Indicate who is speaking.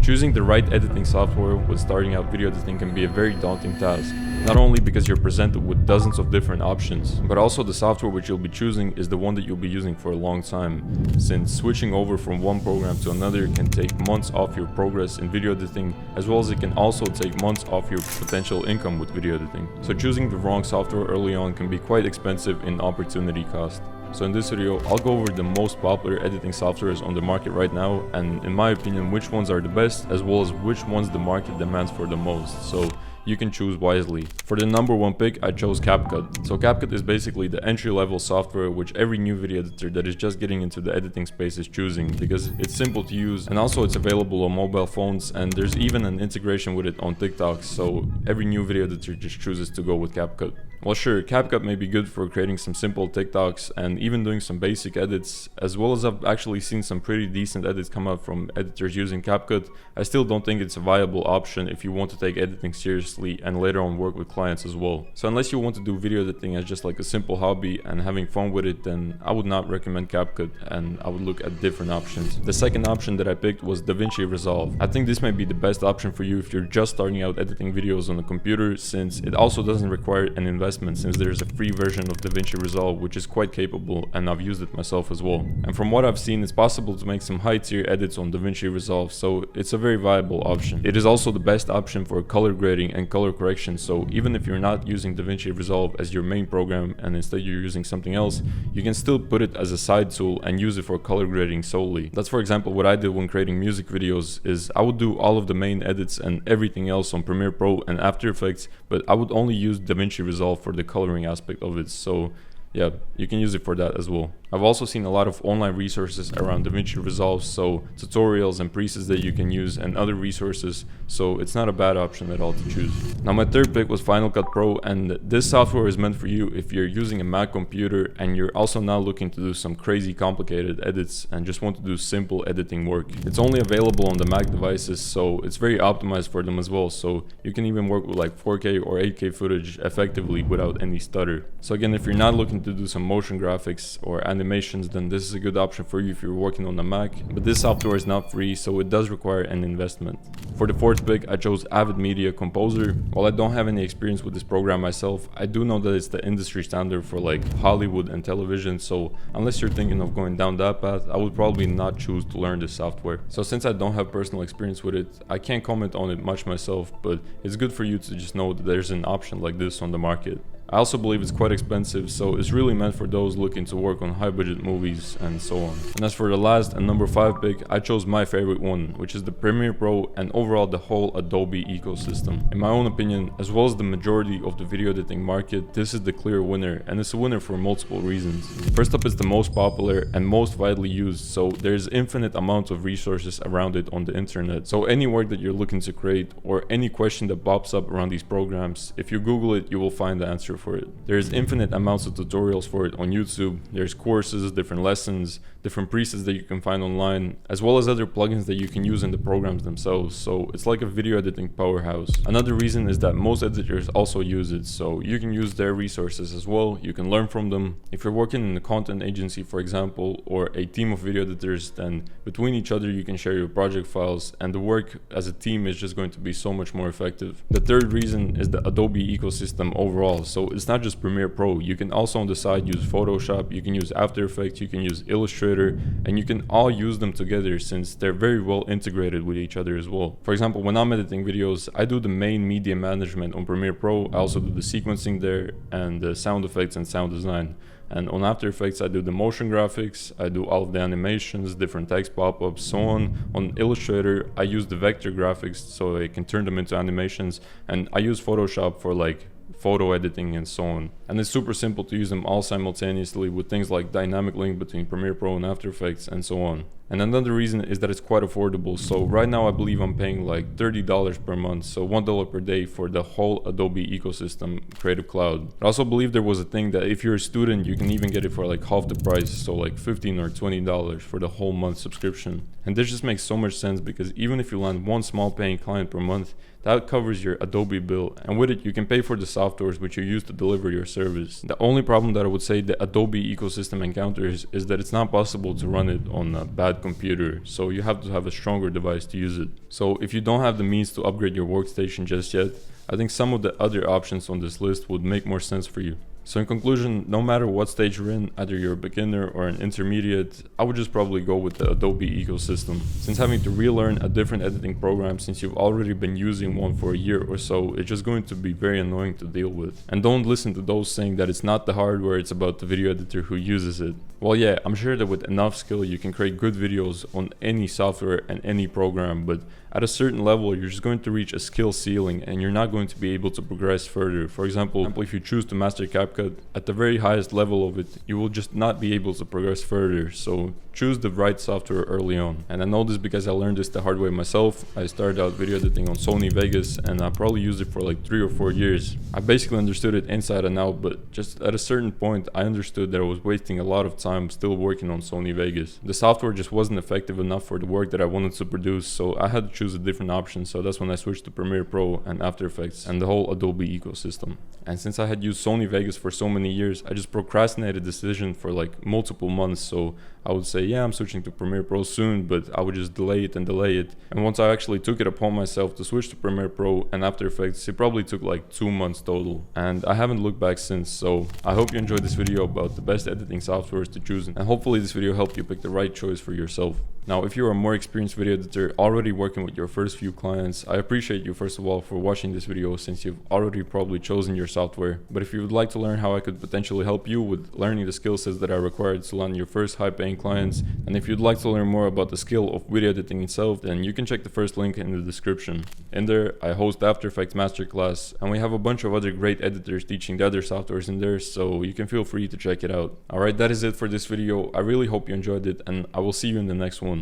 Speaker 1: Choosing the right editing software when starting out video editing can be a very daunting task, not only because you're presented with dozens of different options, but also the software which you'll be choosing is the one that you'll be using for a long time, since switching over from one program to another can take months off your progress in video editing, as well as it can also take months off your potential income with video editing. So choosing the wrong software early on can be quite expensive in opportunity cost. So in this video, I'll go over the most popular editing softwares on the market right now, and in my opinion, which ones are the best, as well as which ones the market demands for the most, so you can choose wisely. For the number one pick, I chose CapCut. So CapCut is basically the entry-level software which every new video editor that is just getting into the editing space is choosing, because it's simple to use, and also it's available on mobile phones, and there's even an integration with it on TikTok, so every new video editor just chooses to go with CapCut. Well, sure, CapCut may be good for creating some simple TikToks and even doing some basic edits, as well as I've actually seen some pretty decent edits come out from editors using CapCut. I still don't think it's a viable option if you want to take editing seriously and later on work with clients as well. So unless you want to do video editing as just like a simple hobby and having fun with it, then I would not recommend CapCut and I would look at different options. The second option that I picked was DaVinci Resolve. I think this may be the best option for you if you're just starting out editing videos on a computer, since it also doesn't require an investment, since there's a free version of DaVinci Resolve which is quite capable, and I've used it myself as well. And from what I've seen, it's possible to make some high tier edits on DaVinci Resolve, so it's a very viable option. It is also the best option for color grading and color correction, so even if you're not using DaVinci Resolve as your main program and instead you're using something else, you can still put it as a side tool and use it for color grading solely. That's for example what I did when creating music videos, is I would do all of the main edits and everything else on Premiere Pro and After Effects, but I would only use DaVinci Resolve for the coloring aspect of it, so yeah, you can use it for that as well. I've also seen a lot of online resources around DaVinci Resolve, so tutorials and presets that you can use and other resources, so it's not a bad option at all to choose. Now my third pick was Final Cut Pro, and this software is meant for you if you're using a Mac computer and you're also not looking to do some crazy complicated edits and just want to do simple editing work. It's only available on the Mac devices, so it's very optimized for them as well, so you can even work with like 4K or 8K footage effectively without any stutter. So again, if you're not looking to do some motion graphics or animations, then this is a good option for you if you're working on a Mac, but this software is not free, so it does require an investment. For the fourth pick, I chose Avid Media Composer. While I don't have any experience with this program myself, I do know that it's the industry standard for like Hollywood and television, so unless you're thinking of going down that path, I would probably not choose to learn this software. So since I don't have personal experience with it, I can't comment on it much myself, but it's good for you to just know that there's an option like this on the market. I also believe it's quite expensive, so it's really meant for those looking to work on high budget movies and so on. And as for the last and number 5 pick, I chose my favorite one, which is the Premiere Pro and overall the whole Adobe ecosystem. In my own opinion, as well as the majority of the video editing market, this is the clear winner, and it's a winner for multiple reasons. First up, it's the most popular and most widely used, so there's infinite amounts of resources around it on the internet. So any work that you're looking to create or any question that pops up around these programs, if you Google it, you will find the answer for it. There's infinite amounts of tutorials for it on YouTube. There's courses, different lessons, different presets that you can find online, as well as other plugins that you can use in the programs themselves, so it's like a video editing powerhouse. Another reason is that most editors also use it, so you can use their resources as well. You can learn from them. If you're working in a content agency, for example, or a team of video editors, then between each other you can share your project files, and the work as a team is just going to be so much more effective. The third reason is the Adobe ecosystem overall, so it's not just Premiere Pro. You can also on the side use Photoshop, you can use After Effects, you can use Illustrator, and you can all use them together since they're very well integrated with each other as well. For example, when I'm editing videos, I do the main media management on Premiere Pro. I also do the sequencing there and the sound effects and sound design. And on After Effects, I do the motion graphics, I do all of the animations, different text pop-ups, so on. On Illustrator, I use the vector graphics so I can turn them into animations, and I use Photoshop for like photo editing and so on. And it's super simple to use them all simultaneously with things like dynamic link between Premiere Pro and After Effects and so on. And another reason is that it's quite affordable. So right now I believe I'm paying like $30 per month, so $1 per day for the whole Adobe ecosystem Creative Cloud. I also believe there was a thing that if you're a student, you can even get it for like half the price, so like $15 or $20 for the whole month subscription. And this just makes so much sense because even if you land one small paying client per month, that covers your Adobe bill, and with it you can pay for the softwares which you use to deliver your service. The only problem that I would say the Adobe ecosystem encounters is that it's not possible to run it on bad bad computer, so you have to have a stronger device to use it. So if you don't have the means to upgrade your workstation just yet, I think some of the other options on this list would make more sense for you. So in conclusion, no matter what stage you're in, either you're a beginner or an intermediate, I would just probably go with the Adobe ecosystem. Since having to relearn a different editing program since you've already been using one for a year or so, it's just going to be very annoying to deal with. And don't listen to those saying that it's not the hardware, it's about the video editor who uses it. Well, yeah, I'm sure that with enough skill you can create good videos on any software and any program, but at a certain level you're just going to reach a skill ceiling and you're not going to be able to progress further. For example, if you choose to master CapCut, at the very highest level of it, you will just not be able to progress further. So choose the right software early on. And I know this because I learned this the hard way myself. I started out video editing on Sony Vegas and I probably used it for like 3 or 4 years. I basically understood it inside and out, but just at a certain point I understood that I was wasting a lot of time still working on Sony Vegas. The software just wasn't effective enough for the work that I wanted to produce, so I had to choose a different option. So that's when I switched to Premiere Pro and After Effects and the whole Adobe ecosystem. And since I had used Sony Vegas for so many years, I just procrastinated the decision for like multiple months. So I would say, yeah, I'm switching to Premiere Pro soon, but I would just delay it and delay it. And once I actually took it upon myself to switch to Premiere Pro and After Effects, it probably took like 2 months total. And I haven't looked back since. So I hope you enjoyed this video about the best editing softwares to choose. And hopefully this video helped you pick the right choice for yourself. Now, if you're a more experienced video editor already working with your first few clients, I appreciate you first of all for watching this video since you've already probably chosen your software. But if you would like to learn how I could potentially help you with learning the skill sets that are required to land your first high-paying clients, and if you'd like to learn more about the skill of video editing itself, then you can check the first link in the description. In there, I host After Effects Masterclass, and we have a bunch of other great editors teaching the other softwares in there, so you can feel free to check it out. Alright, that is it for this video. I really hope you enjoyed it, and I will see you in the next one.